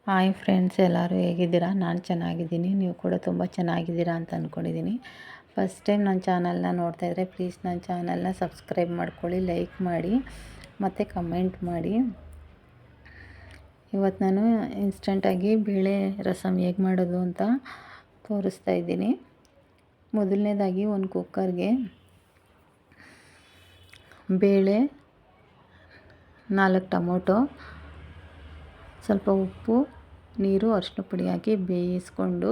Hi friends, ಎಲ್ಲರೂ ಹೇಗಿದ್ದೀರಾ? ನಾನು ಚೆನ್ನಾಗಿದ್ದೀನಿ. ನೀವು ಕೂಡ ತುಂಬ ಚೆನ್ನಾಗಿದ್ದೀರಾ ಅಂತ ಅಂದ್ಕೊಂಡಿದ್ದೀನಿ. ಫಸ್ಟ್ ಟೈಮ್ ನನ್ನ ಚಾನಲ್ನ ನೋಡ್ತಾಯಿದ್ರೆ ಪ್ಲೀಸ್ ನನ್ನ ಚಾನಲ್ನ ಸಬ್ಸ್ಕ್ರೈಬ್ ಮಾಡ್ಕೊಳ್ಳಿ, ಲೈಕ್ ಮಾಡಿ ಮತ್ತು ಕಮೆಂಟ್ ಮಾಡಿ. ಇವತ್ತು ನಾನು ಇನ್ಸ್ಟಂಟಾಗಿ ಬೇಳೆ ರಸಮ್ ಹೇಗೆ ಮಾಡೋದು ಅಂತ ತೋರಿಸ್ತಾ ಇದ್ದೀನಿ. ಮೊದಲನೇದಾಗಿ ಒಂದು ಕುಕ್ಕರ್ಗೆ ಬೇಳೆ, 4 ಟೊಮೊಟೊ, ಸ್ವಲ್ಪ ಉಪ್ಪು, ನೀರು, ಅರಿಶಿನ ಪುಡಿ ಹಾಕಿ ಬೇಯಿಸ್ಕೊಂಡು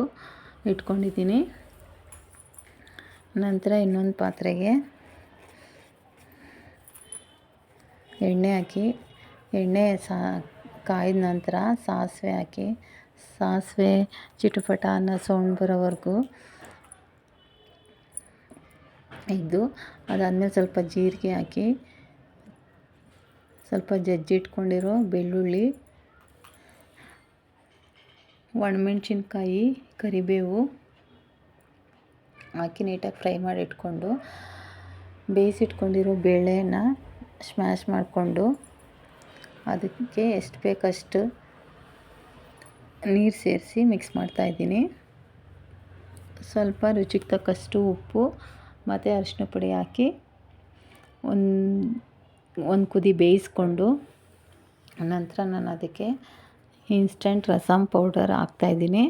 ಇಟ್ಕೊಂಡಿದ್ದೀನಿ. ನಂತರ ಇನ್ನೊಂದು ಪಾತ್ರೆಗೆ ಎಣ್ಣೆ ಹಾಕಿ, ಎಣ್ಣೆ ಕಾಯ್ದ ನಂತರ ಸಾಸಿವೆ ಹಾಕಿ, ಸಾಸಿವೆ ಚಿಟಪಟ ಅನ್ನೋ ಸೌಂಡ್ ಬರೋವರೆಗೂ ಅದಾದಮೇಲೆ ಸ್ವಲ್ಪ ಜೀರಿಗೆ ಹಾಕಿ, ಸ್ವಲ್ಪ ಜಜ್ಜಿಟ್ಕೊಂಡಿರೋ ಬೆಳ್ಳುಳ್ಳಿ, ಒಣಮೆಣ್ಸಿನ್ಕಾಯಿ, ಕರಿಬೇವು ಹಾಕಿ ನೀಟಾಗಿ ಫ್ರೈ ಮಾಡಿ ಇಟ್ಕೊಂಡು ಬೇಯಿಸಿಟ್ಕೊಂಡಿರೋ ಬೇಳೆನ ಸ್ಮ್ಯಾಶ್ ಮಾಡಿಕೊಂಡು ಅದಕ್ಕೆ ಎಷ್ಟು ಬೇಕಷ್ಟು ನೀರು ಸೇರಿಸಿ ಮಿಕ್ಸ್ ಮಾಡ್ತಾಯಿದ್ದೀನಿ. ಸ್ವಲ್ಪ ರುಚಿಗೆ ತಕ್ಕಷ್ಟು ಉಪ್ಪು ಮತ್ತು ಅರಿಶಿನ ಪುಡಿ ಹಾಕಿ ಒಂದು ಕುದಿ ಬೇಯಿಸ್ಕೊಂಡು ನಂತರ ನಾನು ಅದಕ್ಕೆ ಇನ್ಸ್ಟಂಟ್ ರಸಮ್ ಪೌಡರ್ ಹಾಕ್ತಾಯಿದ್ದೀನಿ.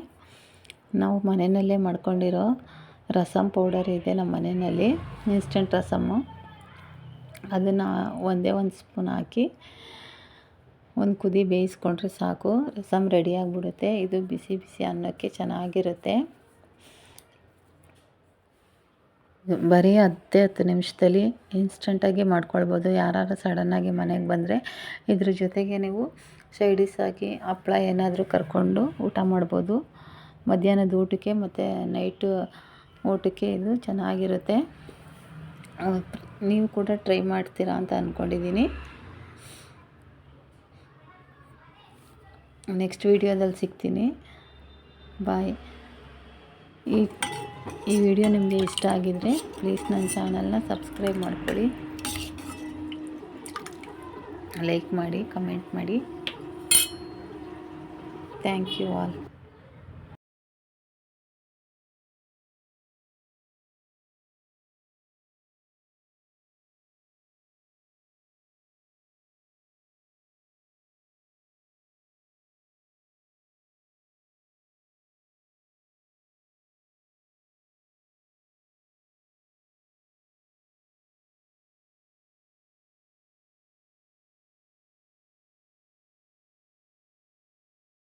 ನಾವು ಮನೆಯಲ್ಲೇ ಮಾಡ್ಕೊಂಡಿರೋ ರಸಮ್ ಪೌಡರ್ ಇದೆ ನಮ್ಮ ಮನೆಯಲ್ಲಿ, ಇನ್ಸ್ಟಂಟ್ ರಸಮ್ಮು. ಅದನ್ನು ಒಂದೇ ಒಂದು ಸ್ಪೂನ್ ಹಾಕಿ ಒಂದು ಕುದಿ ಬೇಯಿಸ್ಕೊಂಡ್ರೆ ಸಾಕು, ರಸಮ್ ರೆಡಿ ಆಗಿಬಿಡುತ್ತೆ. ಇದು ಬಿಸಿ ಬಿಸಿ ಅನ್ನಕ್ಕೆ ಚೆನ್ನಾಗಿರುತ್ತೆ. ಬರೀ 10 ನಿಮಿಷದಲ್ಲಿ ಇನ್ಸ್ಟಂಟಾಗಿ ಮಾಡ್ಕೊಳ್ಬೋದು. ಯಾರು ಸಡನ್ನಾಗಿ ಮನೆಗೆ ಬಂದರೆ ಇದ್ರ ಜೊತೆಗೆ ನೀವು ಸೈಡಿಸ್ ಆಗಿ ಹಪ್ಳ ಏನಾದರೂ ಕರ್ಕೊಂಡು ಊಟ ಮಾಡ್ಬೋದು. ಮಧ್ಯಾಹ್ನದ ಊಟಕ್ಕೆ ಮತ್ತು ನೈಟು ಊಟಕ್ಕೆ ಇದು ಚೆನ್ನಾಗಿರುತ್ತೆ. ನೀವು ಕೂಡ ಟ್ರೈ ಮಾಡ್ತೀರಾ ಅಂತ ಅಂದ್ಕೊಂಡಿದ್ದೀನಿ. ನೆಕ್ಸ್ಟ್ ವೀಡಿಯೋದಲ್ಲಿ ಸಿಗ್ತೀನಿ. ಬಾಯ್. ಈ ವಿಡಿಯೋ ನಿಮಗೆ ಇಷ್ಟ ಆಗಿದರೆ ಪ್ಲೀಸ್ ನನ್ನ ಚಾನಲ್ನ ಸಬ್ಸ್ಕ್ರೈಬ್ ಮಾಡ್ಕೊಳ್ಳಿ, ಲೈಕ್ ಮಾಡಿ, ಕಮೆಂಟ್ ಮಾಡಿ. Thank you all.